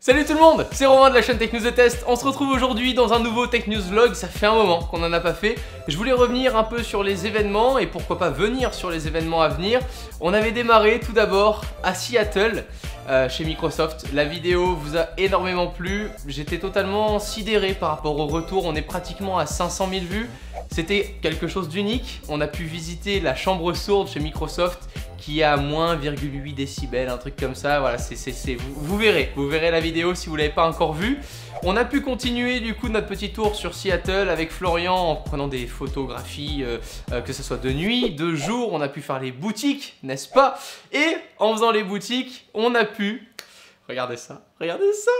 Salut tout le monde, c'est Romain de la chaîne Tech News et Test. On se retrouve aujourd'hui dans un nouveau Tech News Vlog. Ça fait un moment qu'on n'en a pas fait. Je voulais revenir un peu sur les événements et pourquoi pas venir sur les événements à venir. On avait démarré tout d'abord à Seattle chez Microsoft. La vidéo vous a énormément plu. J'étais totalement sidéré par rapport au retour. On est pratiquement à 500 000 vues. C'était quelque chose d'unique. On a pu visiter la chambre sourde chez Microsoft qui est à moins 1,8 décibels, un truc comme ça. Voilà, vous verrez la vidéo si vous ne l'avez pas encore vue. On a pu continuer du coup notre petit tour sur Seattle avec Florian en prenant des photographies, que ce soit de nuit, de jour. On a pu faire les boutiques, n'est-ce pas? Et en faisant les boutiques, on a pu... Regardez ça, regardez ça.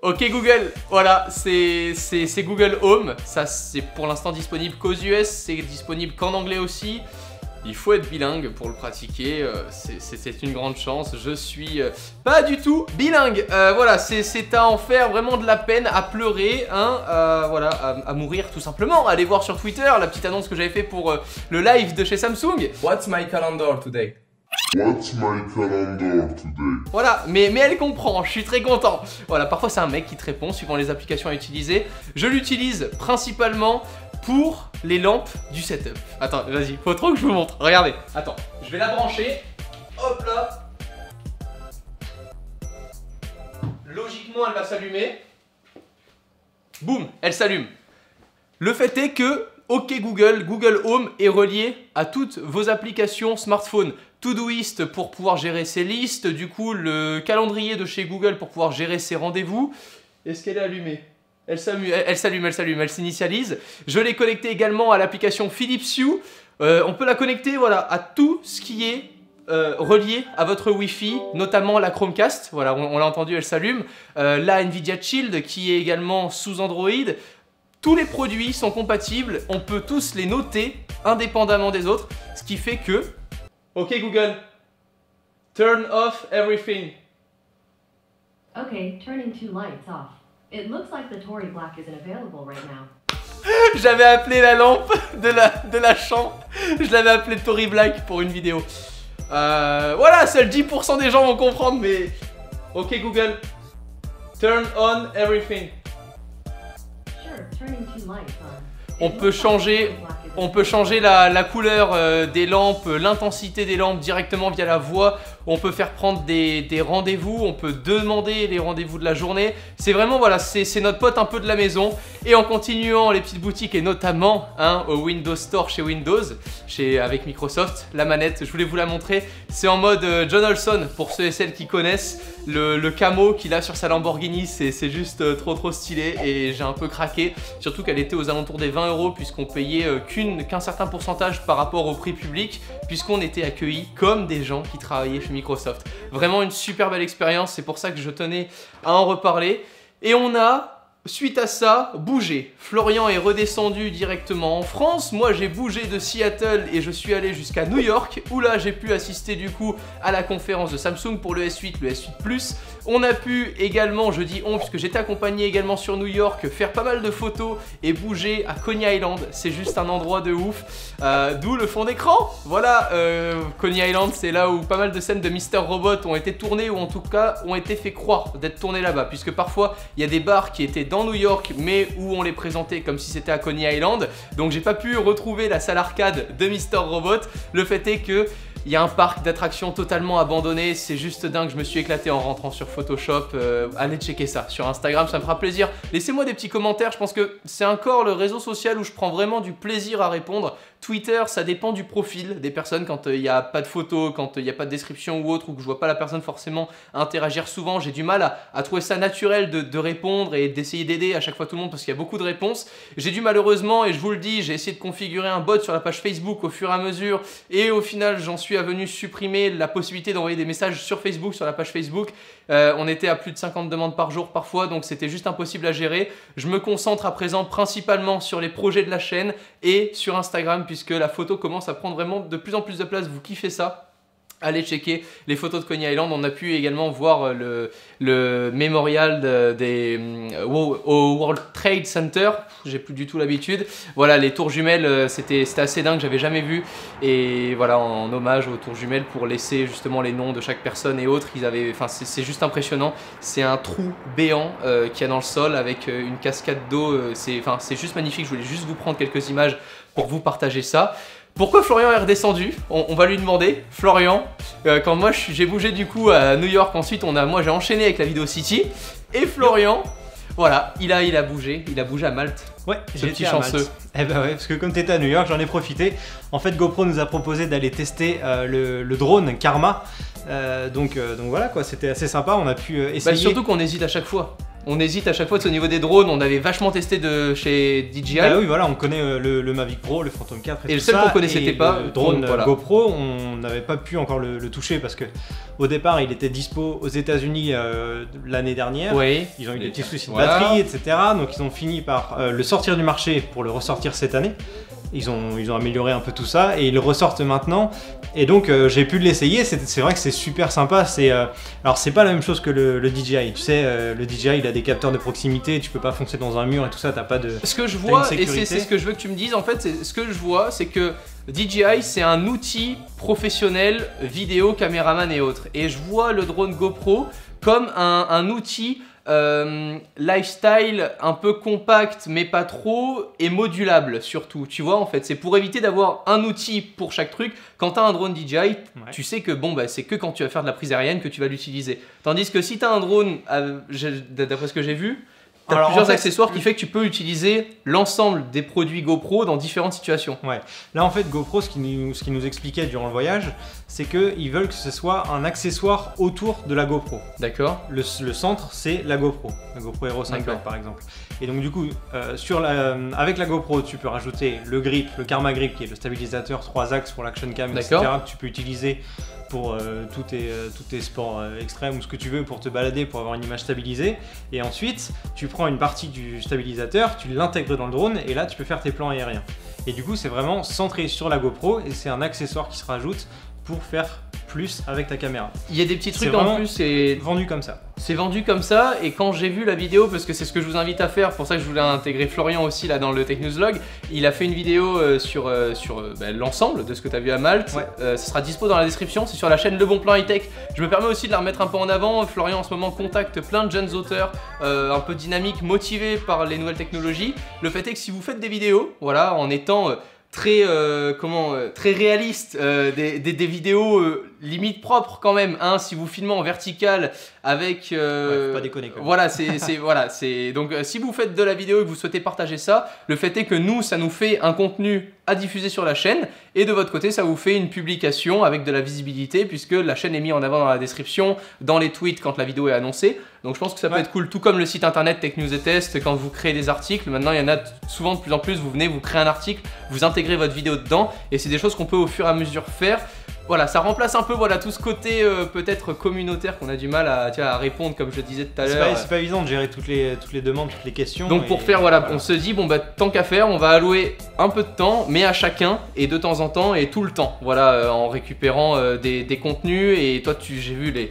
Ok Google, voilà, c'est Google Home. Ça c'est pour l'instant disponible qu'aux US, c'est disponible qu'en anglais aussi. Il faut être bilingue pour le pratiquer, c'est une grande chance. Je suis pas du tout bilingue. Voilà, c'est à en faire vraiment de la peine, à pleurer, hein, voilà, à mourir tout simplement. Allez voir sur Twitter la petite annonce que j'avais fait pour le live de chez Samsung. What's my calendar today? What's my calendar today? Voilà, mais elle comprend, je suis très content. Voilà, parfois c'est un mec qui te répond suivant les applications à utiliser. Je l'utilise principalement pour les lampes du setup. Attends, vas-y, faut trop que je vous montre. Regardez, attends, je vais la brancher. Hop là. Logiquement, elle va s'allumer. Boum, elle s'allume. Le fait est que OK Google, Google Home est relié à toutes vos applications smartphone. Todoist pour pouvoir gérer ses listes, du coup le calendrier de chez Google pour pouvoir gérer ses rendez-vous. Est-ce qu'elle est allumée ? Elle s'allume, elle s'initialise. Je l'ai connecté également à l'application Philips Hue. On peut la connecter voilà, à tout ce qui est relié à votre Wi-Fi, notamment la Chromecast. Voilà, on l'a entendu, elle s'allume. La Nvidia Shield qui est également sous Android. Tous les produits sont compatibles, on peut tous les noter indépendamment des autres, ce qui fait que... Ok Google, turn off everything. Okay, turning two lights off. It looks like the Tory Black isn't available right now. J'avais appelé la lampe de la chambre, je l'avais appelé Tory Black pour une vidéo. Voilà, seuls 10% des gens vont comprendre, mais... Ok Google, turn on everything. Sure, turning two lights on. On peut changer la couleur des lampes, l'intensité des lampes directement via la voix. On peut faire prendre des rendez-vous, on peut demander les rendez-vous de la journée. C'est vraiment, voilà, c'est notre pote un peu de la maison. Et en continuant les petites boutiques et notamment hein, au Windows Store chez Windows, avec Microsoft, la manette, je voulais vous la montrer. C'est en mode John Olson pour ceux et celles qui connaissent. Le camo qu'il a sur sa Lamborghini, c'est juste trop stylé et j'ai un peu craqué. Surtout qu'elle était aux alentours des 20 € puisqu'on payait qu'un certain pourcentage par rapport au prix public puisqu'on était accueillis comme des gens qui travaillaient chez Microsoft. Vraiment une super belle expérience, c'est pour ça que je tenais à en reparler. Et on a... Suite à ça, bougé. Florian est redescendu directement en France. Moi, j'ai bougé de Seattle et je suis allé jusqu'à New York où là, j'ai pu assister du coup à la conférence de Samsung pour le S8, le S8 Plus. On a pu également, je dis on puisque j'étais accompagné également sur New York, faire pas mal de photos et bouger à Coney Island. C'est juste un endroit de ouf. D'où le fond d'écran. Voilà, Coney Island, c'est là où pas mal de scènes de Mister Robot ont été tournées ou en tout cas ont été fait croire d'être tournées là-bas. Puisque parfois, il y a des bars qui étaient dans New York mais où on les présentait comme si c'était à Coney Island, donc j'ai pas pu retrouver la salle arcade de Mister Robot. Le fait est que il y a un parc d'attractions totalement abandonné, c'est juste dingue, je me suis éclaté en rentrant sur Photoshop. Allez checker ça sur Instagram, ça me fera plaisir. Laissez-moi des petits commentaires, je pense que c'est encore le réseau social où je prends vraiment du plaisir à répondre. Twitter, ça dépend du profil des personnes, quand il n'y a pas de photos, quand il n'y a pas de description ou autre, ou que je vois pas la personne forcément interagir souvent, j'ai du mal à trouver ça naturel de répondre et d'essayer d'aider à chaque fois tout le monde parce qu'il y a beaucoup de réponses. J'ai dû malheureusement, et je vous le dis, j'ai essayé de configurer un bot sur la page Facebook au fur et à mesure, et au final j'en suis venu supprimer la possibilité d'envoyer des messages sur Facebook, sur la page Facebook. On était à plus de 50 demandes par jour parfois, donc c'était juste impossible à gérer. Je me concentre à présent principalement sur les projets de la chaîne et sur Instagram puisque la photo commence à prendre vraiment de plus en plus de place. Vous kiffez ça? Allez checker les photos de Coney Island. On a pu également voir le mémorial au World Trade Center. J'ai plus du tout l'habitude. Voilà, les tours jumelles, c'était assez dingue, j'avais jamais vu. Et voilà, en hommage aux tours jumelles pour laisser justement les noms de chaque personne et autres. C'est juste impressionnant. C'est un trou béant qu'il y a dans le sol avec une cascade d'eau. C'est juste magnifique. Je voulais juste vous prendre quelques images pour vous partager ça. Pourquoi Florian est redescendu? On va lui demander. Florian, quand moi j'ai bougé du coup à New York, ensuite moi j'ai enchaîné avec la Video City. Et Florian, voilà, il a bougé à Malte. Ouais, ce petit chanceux. Eh ben ouais, parce que comme tu étais à New York, j'en ai profité. En fait, GoPro nous a proposé d'aller tester le drone Karma. Donc voilà quoi, c'était assez sympa, on a pu essayer. Surtout qu'on hésite à chaque fois. On hésite à chache fois, au niveau des drones, on avait vachement testé de chez DJI. Bah oui, voilà, on connaît le Mavic Pro, le Phantom 4 et le seul qu'on connaissait pas, le drone GoPro, on n'avait pas pu encore le toucher parce que au départ, il était dispo aux États-Unis l'année dernière. Oui. Ils ont eu des petits soucis de batterie, etc. Donc ils ont fini par le sortir du marché pour le ressortir cette année. Ils ont amélioré un peu tout ça et ils le ressortent maintenant. Et donc j'ai pu l'essayer, c'est vrai que c'est super sympa. Alors c'est pas la même chose que le DJI. Tu sais, le DJI il a des capteurs de proximité, tu peux pas foncer dans un mur et tout ça, t'as pas de. Ce que je vois, et c'est ce que je veux que tu me dises en fait, ce que je vois, c'est que DJI c'est un outil professionnel, vidéo, caméraman et autres. Et je vois le drone GoPro comme un outil lifestyle un peu compact mais pas trop et modulable surtout, tu vois en fait c'est pour éviter d'avoir un outil pour chaque truc. Quand tu as un drone DJI, tu sais que c'est que quand tu vas faire de la prise aérienne que tu vas l'utiliser, tandis que si tu as un drone, d'après ce que j'ai vu, tu as plusieurs accessoires qui fait que tu peux utiliser l'ensemble des produits GoPro dans différentes situations. Ouais. Là en fait GoPro, ce qui nous expliquait durant le voyage, c'est qu'ils veulent que ce soit un accessoire autour de la GoPro. D'accord. Le centre c'est la GoPro Hero 5 par exemple. Et donc du coup, avec la GoPro, tu peux rajouter le grip, le Karma Grip qui est le stabilisateur 3 axes pour l'action cam, etc. que tu peux utiliser pour tous tes sports extrêmes ou ce que tu veux pour te balader, pour avoir une image stabilisée. Et ensuite, tu prends une partie du stabilisateur, tu l'intègres dans le drone et là, tu peux faire tes plans aériens. Et du coup, c'est vraiment centré sur la GoPro et c'est un accessoire qui se rajoute pour faire plus avec ta caméra. Il y a des petits trucs en plus, c'est vendu comme ça. C'est vendu comme ça et quand j'ai vu la vidéo, parce que c'est ce que je vous invite à faire, pour ça que je voulais intégrer Florian aussi là dans le Tech News Vlog, il a fait une vidéo sur l'ensemble de ce que tu as vu à Malte. Ça sera dispo dans la description, c'est sur la chaîne Le Bon Plan High Tech. Je me permets aussi de la remettre un peu en avant. Florian en ce moment contacte plein de jeunes auteurs un peu dynamiques, motivés par les nouvelles technologies. Le fait est que si vous faites des vidéos, voilà, en étant très réaliste, des vidéos limite propres quand même, hein, si vous filmez en vertical avec faut pas déconner quand même. voilà, donc si vous faites de la vidéo et que vous souhaitez partager ça, le fait est que nous ça nous fait un contenu à diffuser sur la chaîne et de votre côté ça vous fait une publication avec de la visibilité puisque la chaîne est mise en avant dans la description, dans les tweets quand la vidéo est annoncée. Donc je pense que ça peut être cool, tout comme le site internet Tech News et Test, quand vous créez des articles, maintenant il y en a souvent de plus en plus, vous venez, vous créez un article, vous intégrez votre vidéo dedans et c'est des choses qu'on peut au fur et à mesure faire. Voilà, ça remplace un peu tout ce côté peut-être communautaire qu'on a du mal à répondre comme je le disais tout à l'heure. C'est pas évident de gérer toutes les demandes, toutes les questions. Donc pour faire, on se dit tant qu'à faire, on va allouer un peu de temps, mais à chacun et de temps en temps et tout le temps. Voilà, en récupérant des contenus et toi j'ai vu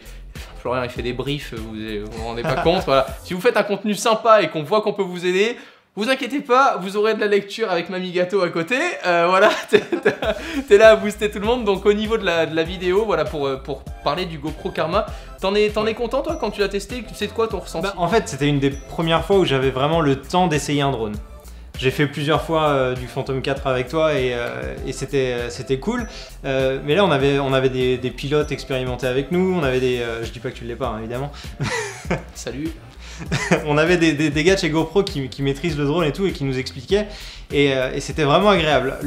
Florian il fait des briefs, vous vous rendez pas compte. Voilà. Si vous faites un contenu sympa et qu'on voit qu'on peut vous aider, vous inquiétez pas, vous aurez de la lecture avec Mamie Gâteau à côté. Voilà, t'es là à booster tout le monde. Donc au niveau de la vidéo, voilà pour parler du GoPro Karma, t'en es content toi quand tu l'as testé? Tu sais de quoi ton ressenti? En fait, c'était une des premières fois où j'avais vraiment le temps d'essayer un drone. J'ai fait plusieurs fois du Phantom 4 avec toi et c'était cool. Mais là, on avait des pilotes expérimentés avec nous. On avait je dis pas que tu l'es pas, hein, évidemment. Salut. On avait des gars de chez GoPro qui maîtrisent le drone et tout et qui nous expliquaient et c'était vraiment agréable.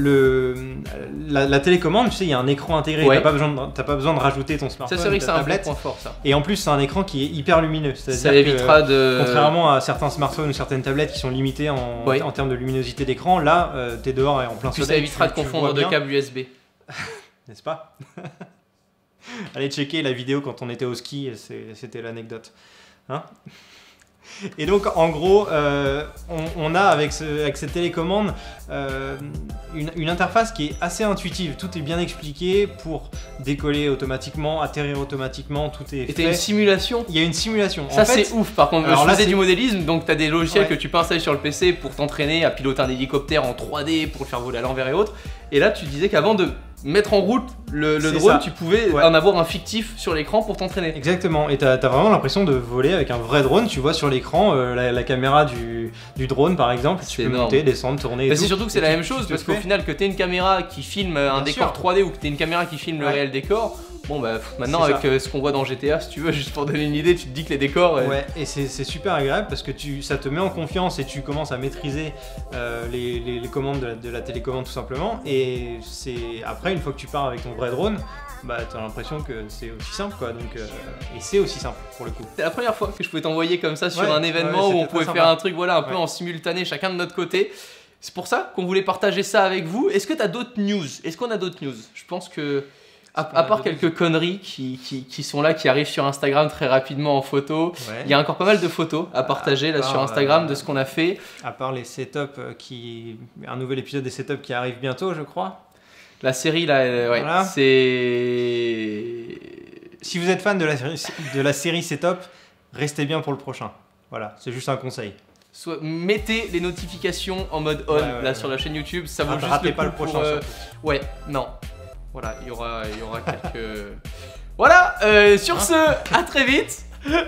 La télécommande, tu sais, il y a un écran intégré, t'as pas besoin de rajouter ton smartphone. Ça c'est vrai que c'est un bon point fort ça. Et en plus c'est un écran qui est hyper lumineux, ça évitera contrairement à certains smartphones ou certaines tablettes qui sont limitées en termes de luminosité d'écran, là t'es dehors et en plein soleil. Ça évitera de confondre deux câbles USB. N'est-ce pas? Allez checker la vidéo quand on était au ski, c'était l'anecdote. Hein? Et donc en gros, on a avec cette télécommande une interface qui est assez intuitive. Tout est bien expliqué pour décoller automatiquement, atterrir automatiquement, tout est fait. Et t'as une simulation? Il y a une simulation. Ça c'est ouf par contre. Alors je là, faisais c'est du modélisme, donc t'as des logiciels Ouais. que tu peux installer sur le PC pour t'entraîner à piloter un hélicoptère en 3D pour le faire voler à l'envers et autres. Et là tu disais qu'avant de mettre en route le C'est drone, ça. tu pouvais Ouais. en avoir un fictif sur l'écran pour t'entraîner. Exactement, et t'as vraiment l'impression de voler avec un vrai drone. Tu vois sur l'écran la caméra du drone par exemple, tu C'est peux énorme. monter, descendre, tourner. Mais et c'est tout. surtout que c'est Et la tu- même chose tu te parce qu'au fais- final que t'aies une caméra qui filme un Bien décor sûr. 3D ou que t'aies une caméra qui filme le Ouais. réel décor, bon bah maintenant C'est avec ce qu'on voit dans GTA, si tu veux, juste pour donner une idée, tu te dis que les décors... Ouais, et c'est super agréable parce que ça te met en confiance et tu commences à maîtriser les commandes de la télécommande tout simplement. Et après, une fois que tu pars avec ton vrai drone, bah t'as l'impression que c'est aussi simple quoi. Donc, et c'est aussi simple pour le coup. C'est la première fois que je pouvais t'envoyer comme ça sur Ouais, un événement ouais, où on c'était pouvait très faire sympa. un truc voilà, un peu Ouais. en simultané chacun de notre côté. C'est pour ça qu'on voulait partager ça avec vous. Est-ce que t'as d'autres news? Est-ce qu'on a d'autres news? Je pense que... À part quelques conneries qui sont là, qui arrivent sur Instagram très rapidement en photo, Ouais. il y a encore pas mal de photos à partager là part, sur Instagram de ce qu'on a fait. À part les setups un nouvel épisode des setups qui arrive bientôt, je crois. La série là, ouais, Voilà. c'est... Si vous êtes fan de la série Setup, restez bien pour le prochain. Voilà, c'est juste un conseil. Mettez les notifications en mode on Ouais, là ouais. sur la chaîne YouTube, ça vaut juste Ratez le pas coup le prochain. pour, surtout. ouais, non. Voilà, il y aura quelques... Voilà, sur ce, à très vite.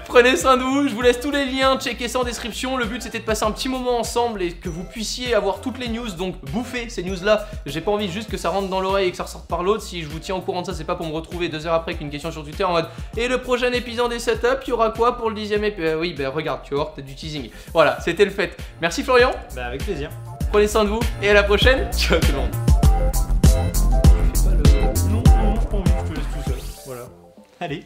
Prenez soin de vous, je vous laisse tous les liens, checkez ça en description. Le but c'était de passer un petit moment ensemble et que vous puissiez avoir toutes les news, donc bouffer ces news là. J'ai pas envie juste que ça rentre dans l'oreille et que ça ressorte par l'autre. Si je vous tiens au courant de ça, c'est pas pour me retrouver 2 heures après qu'une question sur Twitter en mode et le prochain épisode des setups, il y aura quoi pour le 10e épisode? Oui, ben regarde, tu vas voir, t'as du teasing. Voilà, c'était le fait. Merci Florian, Bah, avec plaisir. prenez soin de vous et à la prochaine. Ciao tout le monde. Non, j'ai pas envie, je te laisse tout seul. Voilà. Allez.